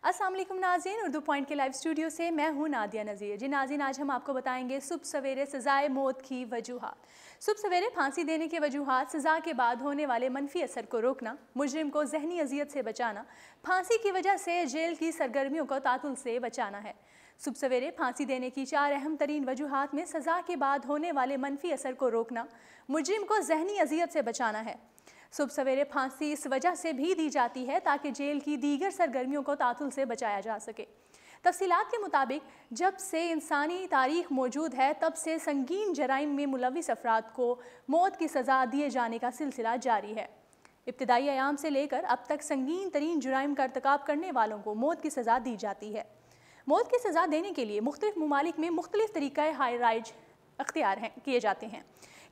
अस्सलाम वालेकुम नाज़रीन, उर्दू पॉइंट के लाइव स्टूडियो से मैं हूं नादिया नज़ीर। जी नाज़रीन, आज हम आपको बताएंगे सुबह सवेरे सज़ाए मौत की वजूहात। सुबह सवेरे फांसी देने की वजूहात: सज़ा के बाद होने वाले मनफी असर को रोकना, मुजरिम को जहनी अजियत से बचाना, फांसी की वजह से जेल की सरगर्मियों को तातुल से बचाना है। सुबह सवेरे फांसी देने की 4 अहम तरीन वजूहात में सज़ा के बाद होने वाले मनफी असर को रोकना, मुजरिम को जहनी अजियत से बचाना है। सुबह सवेरे फांसी इस वजह से भी दी जाती है ताकि जेल की दीगर सरगर्मियों को तातुल से बचाया जा सके। तफसीलात के मुताबिक जब से इंसानी तारीख मौजूद है तब से संगीन जराइम में मुलविस अफराद को मौत की सज़ा दिए जाने का सिलसिला जारी है। इब्तदाई अयाम से लेकर अब तक संगीन तरीन जुराइम का irतिकाब करने वालों को मौत की सज़ा दी जाती है। मौत की सज़ा देने के लिए मुख्तलिफ ममालिक में मुख्तलिफ तरीक़े हायराइज अख्तियार किए जाते हैं।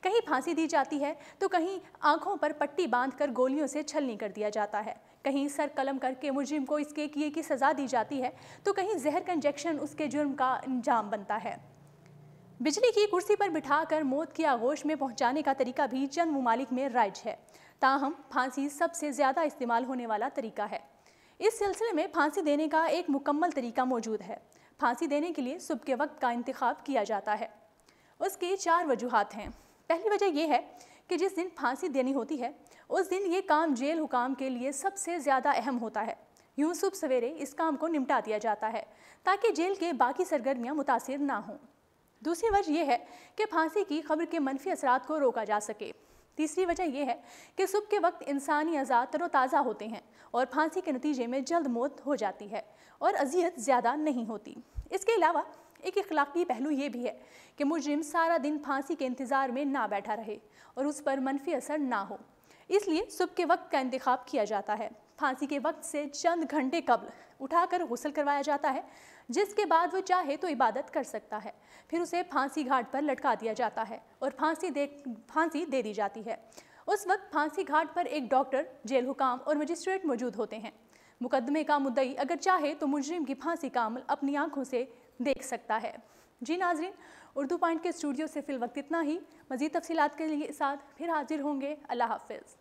कहीं फांसी दी जाती है तो कहीं आंखों पर पट्टी बांधकर गोलियों से छलनी कर दिया जाता है, कहीं सर कलम करके मुजरिम को इसके किए की सज़ा दी जाती है तो कहीं जहर का इंजेक्शन उसके जुर्म का अंजाम बनता है। बिजली की कुर्सी पर बिठाकर मौत की आगोश में पहुंचाने का तरीका भी चंद ममालिक में राइज है, ताहम फांसी सबसे ज़्यादा इस्तेमाल होने वाला तरीका है। इस सिलसिले में फांसी देने का एक मुकम्मल तरीका मौजूद है। फांसी देने के लिए सुबह के वक्त का इंतखाब किया जाता है। उसकी 4 वजूहात हैं। पहली वजह यह है कि जिस दिन फांसी देनी होती है उस दिन ये काम जेल हुकाम के लिए सबसे ज़्यादा अहम होता है। यूँ सुबह सवेरे इस काम को निपटा दिया जाता है ताकि जेल के बाकी सरगर्मियाँ मुतासिर ना हों। दूसरी वजह यह है कि फांसी की खबर के मनफी असरात को रोका जा सके। तीसरी वजह यह है कि सुबह के वक्त इंसानी अज़ा तरोताज़ा होते हैं और फांसी के नतीजे में जल्द मौत हो जाती है और अजियत ज़्यादा नहीं होती। इसके अलावा एक इखलाकी पहलू ये भी है कि मुजरिम सारा दिन फांसी के इंतज़ार में ना बैठा रहे और उस पर मनफी असर ना हो, इसलिए सुबह के वक्त का इंतखाब किया जाता है। फांसी के वक्त से चंद घंटे कबल उठाकर गुस्ल करवाया जाता है, जिसके बाद वो चाहे तो इबादत कर सकता है। फिर उसे फांसी घाट पर लटका दिया जाता है और फांसी दे दी जाती है। उस वक्त फांसी घाट पर एक डॉक्टर, जेल हुकाम और मजिस्ट्रेट मौजूद होते हैं। मुकदमे का मुद्दई अगर चाहे तो मुजरिम की फांसी का अमल अपनी आंखों से देख सकता है। जी नाजरीन, उर्दू पॉइंट के स्टूडियो से फिल वक्त इतना ही। मज़ीद तफसीलात के लिए साथ फिर हाजिर होंगे। अल्लाह हाफ़िज़।